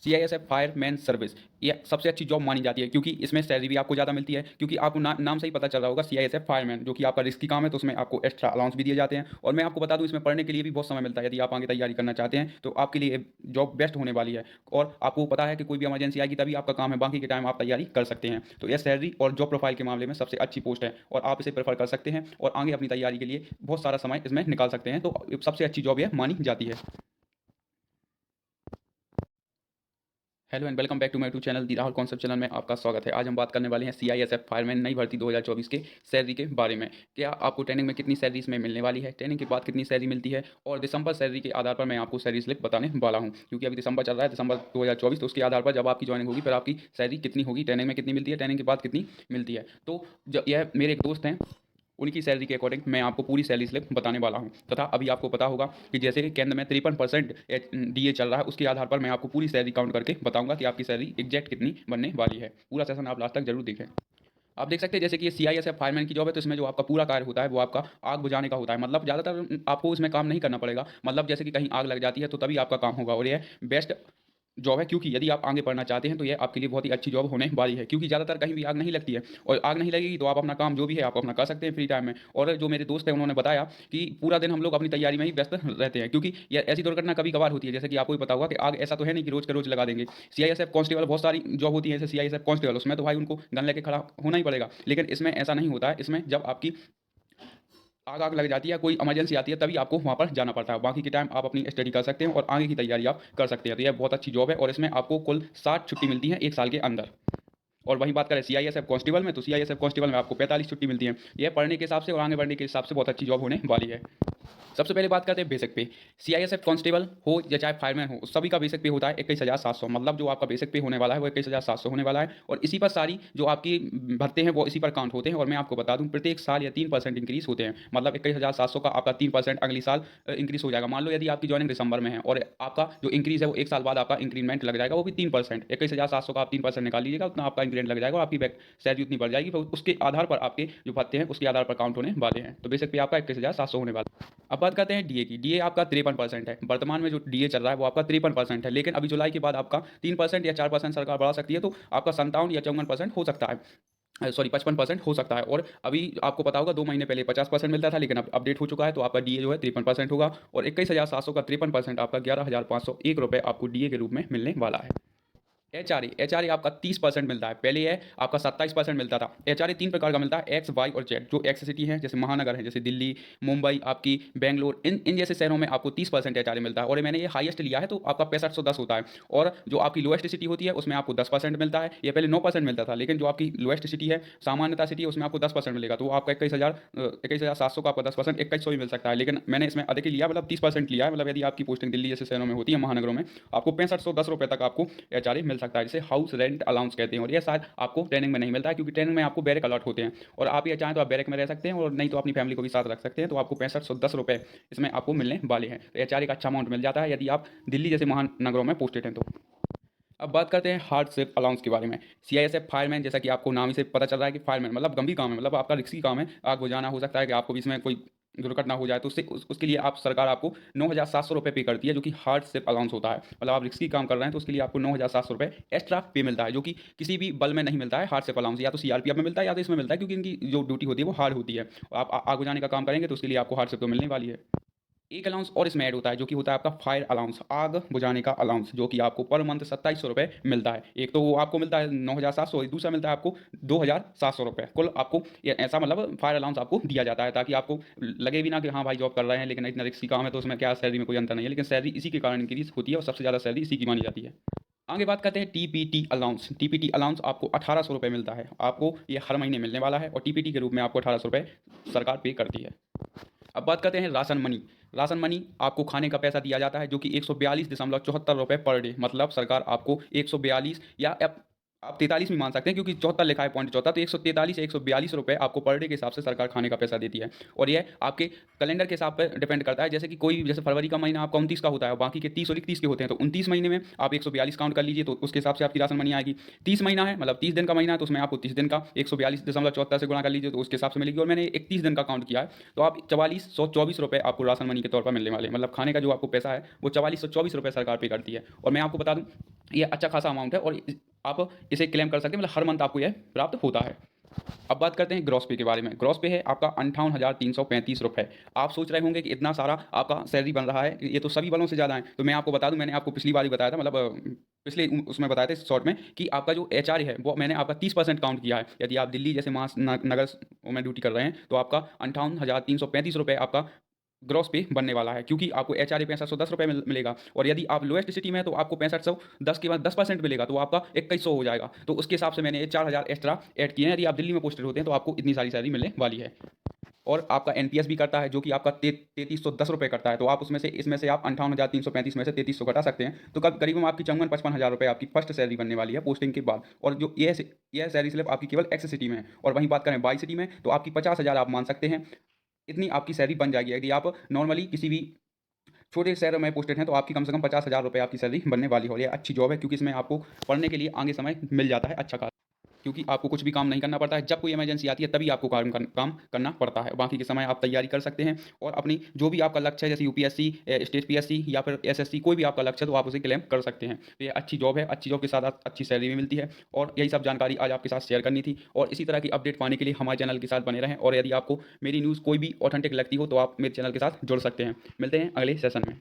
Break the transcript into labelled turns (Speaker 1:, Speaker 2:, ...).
Speaker 1: CISF fireman service ये सबसे अच्छी जॉब मानी जाती है क्योंकि इसमें सैलरी भी आपको ज़्यादा मिलती है, क्योंकि आपको नाम से ही पता चल रहा होगा सीआईएसएफ फायरमैन, जो कि आपका रिस्की काम है, तो उसमें आपको एक्स्ट्रा अलाउंस भी दिए जाते हैं। और मैं आपको बता दूं, इसमें पढ़ने के लिए भी बहुत समय मिलता है। यदि आप आगे तैयारी करना चाहते हैं तो आपके लिए जॉब बेस्ट होने वाली है। और आपको पता है कि कोई भी इमरजेंसी आएगी तभी आपका काम है, बाकी के टाइम आप तैयारी कर सकते हैं। तो यह सैलरी और जॉब प्रोफाइल के मामले में सबसे अच्छी पोस्ट है और आप इसे प्रेफर कर सकते हैं और आगे अपनी तैयारी के लिए बहुत सारा समय इसमें निकाल सकते हैं। तो सबसे अच्छी जॉब यह मानी जाती है। Hello and welcome back to my YouTube channel the Rahul concept channel में आपका स्वागत है। आज हम बात करने वाले हैं सीआईएसएफ फायरमैन नई भर्ती 2024 के सैलरी के बारे में। क्या आपको ट्रेनिंग में कितनी सैलरी इसमें मिलने वाली है, ट्रेनिंग के बाद कितनी सैलरी मिलती है, और दिसंबर सैलरी के आधार पर मैं आपको सैलरी स्लिप बताने वाला हूँ, क्योंकि अभी दिसंबर चल रहा है, दिसंबर 2024। तो उसके आधार पर जब आपकी ज्वाइनिंग होगी फिर आपकी सैलरी कितनी होगी, ट्रेनिंग में कितनी मिलती है, ट्रेनिंग के बाद कितनी मिलती है। तो यह मेरे एक दोस्त हैं, उनकी सैलरी के अकॉर्डिंग मैं आपको पूरी सैलरी स्लिप बताने वाला हूं। तथा अभी आपको पता होगा कि जैसे कि केंद्र में 53% डीए चल रहा है, उसके आधार पर मैं आपको पूरी सैलरी काउंट करके बताऊंगा कि आपकी सैलरी एग्जैक्ट कितनी बनने वाली है। पूरा सेशन आप लास्ट तक जरूर देखें। आप देख सकते हैं जैसे कि ये सीआईएसएफ फायरमैन की जॉब है, तो इसमें जो आपका पूरा कार्य होता है वो आपका आग बुझाने का होता है। मतलब ज़्यादातर आपको इसमें काम नहीं करना पड़ेगा। मतलब जैसे कि कहीं आग लग जाती है तो तभी आपका काम होगा, और यह बेस्ट जॉब है, क्योंकि यदि आप आगे पढ़ना चाहते हैं तो ये आपके लिए बहुत ही अच्छी जॉब होने वाली है, क्योंकि ज़्यादातर कहीं भी आग नहीं लगती है। और आग नहीं लगेगी तो आप अपना काम जो भी है आप अपना कर सकते हैं फ्री टाइम में। और जो मेरे दोस्त हैं उन्होंने बताया कि पूरा दिन हम लोग अपनी तैयारी में ही व्यस्त रहते हैं, क्योंकि ये ऐसी दुर्घटना कभी कभार होती है। जैसे कि आपको भी पता होगा कि आग ऐसा तो है नहीं कि रोज का रोज लगा देंगे। सीआईएसएफ कांस्टेबल बहुत सारी जॉब होती है, जैसे सीआईएसएफ कांस्टेबल, उसमें तो भाई उनको गन लेके खड़ा होना ही पड़ेगा। लेकिन इसमें ऐसा नहीं होता है। इसमें जब आपकी आग लग जाती है, कोई इमरजेंसी आती है, तभी आपको वहाँ पर जाना पड़ता है। बाकी के टाइम आप अपनी स्टडी कर सकते हैं और आगे की तैयारी आप कर सकते हैं। तो यह बहुत अच्छी जॉब है और इसमें आपको कुल 60 छुट्टी मिलती है एक साल के अंदर। और वहीं बात करें सीआईएसएफ कांस्टेबल में, तो सीआईएसएफ कांस्टेबल में आपको 45 छुट्टी मिलती है। यह पढ़ने के हिसाब से और आगे बढ़ने के हिसाब से बहुत अच्छी जॉब होने वाली है। सबसे पहले बात करते हैं बेसिक पे। सीआईएसएफ कांस्टेबल हो या चाहे फायरमैन हो, सभी का बेसिक पे होता है 21,700। मतलब जो आपका बेसिक पे होने वाला है वो 21,700 होने वाला है। और इसी पर सारी जो आपकी भत्ते हैं वो इसी पर काउंट होते हैं। और मैं आपको बता दूं, प्रत्येक साल या 3% इंक्रीज होते हैं। मतलब 21,700 का आपका 3% अगली साल इंक्रीज हो जाएगा। मान लो यदि आपकी ज्वाइनिंग दिसंबर में है और आपका जो इंक्रीज है वो एक साल बाद आपका इंक्रीमेंट लग जाएगा, वो भी 3%। 21,700 का आप 3% निकाल लीजिएगा, उतना आपका इंक्रीमेंट लग जाएगा और आपकी सैलरी उतनी बढ़ जाएगी। फिर उसके आधार पर आपके जो भत्ते हैं उसके आधार पर काउंट होने वाले हैं। तो बेसिक पे आपका 21,700 होने वाला है। अब बात करते हैं डीए की। डीए आपका 53% है। वर्तमान में जो डीए चल रहा है वो आपका 53% है, लेकिन अभी जुलाई के बाद आपका 3% या 4% सरकार बढ़ा सकती है, तो आपका 57 या 54% हो सकता है। सॉरी, 55% हो सकता है। और अभी आपको पता होगा 2 महीने पहले 50% मिलता था, लेकिन अब अपडेट हो चुका है, तो आपका डीए जो है 53% होगा। और 21,700 का 53% आपका 11,501 रुपये आपको डीए के रूप में मिलने वाला है। एच आर ए आपका 30% मिलता है। पहले यह आपका 27% मिलता था। एच आर ए 3 प्रकार का मिलता है, एक्स, वाई और जेड। जो एक्स सिटी है जैसे महानगर है, जैसे दिल्ली, मुंबई, आपकी बेंगलोर, इन इन जैसे शहरों में आपको 30% एच आर ए मिलता है। और मैंने ये हाईएस्ट लिया है तो आपका 6510 होता है। और जो आपकी लोएस्ट सिटी होती है उसमें आपको 10% मिलता है। ये पहले 9% मिलता था, लेकिन जो आपकी लोएस्ट सिटी है, सामान्यता सिटी है, उसमें आपको 10% मिलेगा। तो आपका 21,700 का आपका 10% 2100 ही मिल सकता है। लेकिन मैंने इसमें अधिक ही लिया, मतलब 30% लिया है। मतलब यदि आपकी पोस्टिंग दिल्ली जैसे शहरों में होती है, महानगरों में, आपको 6510 रुपये तक आपको एच आर ए मिल सकता है, जिसे हाउस रेंट अलाउंस कहते हैं। और ये शायद आपको ट्रेनिंग में नहीं मिलता है, क्योंकि ट्रेनिंग में आपको बैरक अलॉट होते हैं। और आप ये चाहें तो आप बैरक में रह सकते हैं, और नहीं तो अपनी फैमिली को भी साथ रख सकते हैं। तो आपको 6510 रुपये इसमें आपको मिलने वाले हैं। तो एच आर ए का अच्छा अमाउंट मिल जाता है यदि आप दिल्ली जैसे महानगरों में पोस्टेड हैं तो। अब बात करते हैं हार्डशिप अलाउंस के बारे में। सीआईएसएफ फायरमैन, जैसा कि आपको नाम ही से पता चल रहा है कि फायरमैन मतलब गंभीर काम है, मतलब आपका रिस्की काम है, आग बुझाना। हो सकता है कि आपको भी इसमें कोई दुर्घटना हो जाए, तो उसके लिए आप सरकार आपको 9,700 रुपये पे करती है, जो कि हार्डशिप अलाउंस होता है। मतलब आप रिस्की काम कर रहे हैं तो उसके लिए आपको 9,700 रुपये एक्स्ट्रा पे मिलता है, जो कि किसी भी बल में नहीं मिलता है। हार्डशिप अलाउंस या तो सीआरपीएफ में मिलता है या तो इसमें मिलता है, क्योंकि इनकी जो ड्यूटी होती है वो हार्ड होती है। आप आग बुझाने का काम करेंगे तो उसके लिए आपको हार्डशिप तो मिलने वाली है। एक अलाउंस और इसमें ऐड होता है, जो कि होता है आपका फायर अलाउंस, आग बुझाने का अलाउंस, जो कि आपको पर मंथ 2700 रुपये मिलता है। एक तो वो आपको मिलता है 9,700, दूसरा मिलता है आपको 2,700 रुपये। कुल आपको ये ऐसा मतलब फायर अलाउंस आपको दिया जाता है, ताकि आपको लगे भी ना कि हाँ भाई जॉब कर रहे हैं, लेकिन इतना रिस्की काम है तो उसमें क्या सैलरी में कोई अंतर नहीं है। लेकिन सैलरी इसी के कारण इंक्रीज होती है और सबसे ज़्यादा सैलरी इसी की मानी जाती है। आगे बात करते हैं टीपीटी अलाउंस। टीपीटी अलाउंस आपको 1,800 रुपये मिलता है। आपको ये हर महीने मिलने वाला है और टीपीटी के रूप में आपको 1,800 रुपये सरकार पे करती है। अब बात करते हैं राशन मनी। राशन मनी आपको खाने का पैसा दिया जाता है, जो कि 142.74 रुपये पर डे। मतलब सरकार आपको 142 या आप 43 भी मान सकते हैं, क्योंकि 74 लिखा है, पॉइंट 74, तो 143 या 142 रुपये आपको पर डे के हिसाब से सरकार खाने का पैसा देती है। और यह आपके कैलेंडर के हिसाब पर डिपेंड करता है। जैसे कि कोई जैसे फरवरी का महीना आपका 29 का होता है, बाकी के 30 और 31 के होते हैं, तो 29 महीने में आप 142 काउंट कर लीजिए, तो उसके हिसाब से आपकी राशन मनी आएगी। 30 महीना है, मतलब 30 दिन का महीना है, तो उसमें आपको 30 दिन का 142.74 से गुणा कर लीजिए, तो उसके हिसाब से मिलेगी। और मैंने 31 दिन का काउंट किया है, तो आप 4424 रुपये आपको राशन मनी के तौर पर मिलने वाले हैं। मतलब खाने का जो आपको पैसा है वो 4424 रुपये सरकार पे करती है। और मैं आपको बता दूं, ये अच्छा खासा अमाउंट है और आप इसे क्लेम कर सकते हैं, मतलब हर मंथ आपको यह प्राप्त होता है। अब बात करते हैं ग्रॉस पे के बारे में। ग्रॉस पे है आपका 58,335 रुपये। आप सोच रहे होंगे कि इतना सारा आपका सैलरी बन रहा है, ये तो सभी वालों से ज़्यादा है। तो मैं आपको बता दूं, मैंने आपको पिछली बार भी बताया था, मतलब पिछले उसमें बताया था शॉर्ट में, कि आपका जो एच है वो मैंने आपका 30% काउंट किया है। यदि आप दिल्ली जैसे नगर में ड्यूटी कर रहे हैं तो आपका 58,335 रुपये आपका ग्रॉस पे बनने वाला है, क्योंकि आपको एच आर ए 6510 रुपये मिलेगा। और यदि आप लोएस्ट सिटी में है तो आपको 6510 के बाद 10% मिलेगा, तो आपका 2100 हो जाएगा। तो उसके हिसाब से मैंने ये 4000 एक्स्ट्रा ऐड किए हैं। यदि आप दिल्ली में पोस्टेड होते हैं तो आपको इतनी सारी सैलरी मिलने वाली है। और आपका एनपीएस भी करता है, जो कि आपका 3310 रुपये करता है। तो आप उसमें से इसमें से आप 58,335 में से 3300 घटा सकते हैं, तो करीबन आपकी 54-55 हज़ार रुपये आपकी फर्स्ट सैलरी बनने वाली है पोस्टिंग के बाद। और जो यह सैलरी स्लिप आपकी केवल एक्स सिटी में है। और वहीं बात करें वाई सिटी में तो आपकी 50,000 आप मान सकते हैं, इतनी आपकी सैलरी बन जाएगी। यदि आप नॉर्मली किसी भी छोटे शहरों में पोस्टेड हैं तो आपकी कम से कम 50,000 रुपये आपकी सैलरी बनने वाली है। और ये अच्छी जॉब है, क्योंकि इसमें आपको पढ़ने के लिए आगे समय मिल जाता है अच्छा खासा, क्योंकि आपको कुछ भी काम नहीं करना पड़ता है। जब कोई इमरजेंसी आती है तभी आपको काम करना पड़ता है, बाकी के समय आप तैयारी कर सकते हैं। और अपनी जो भी आपका लक्ष्य है, जैसे यूपीएससी, स्टेट पीएससी या फिर एसएससी, कोई भी आपका लक्ष्य है तो आप उसे क्लेम कर सकते हैं। तो ये अच्छी जॉब है, अच्छी जॉब के साथ अच्छी सैलरी भी मिलती है। और यही सब जानकारी आज आपके साथ शेयर करनी थी। और इसी तरह की अपडेट पाने के लिए हमारे चैनल के साथ बने रहें। और यदि आपको मेरी न्यूज़ कोई भी ऑथेंटिक लगती हो तो आप मेरे चैनल के साथ जुड़ सकते हैं। मिलते हैं अगले सेशन में।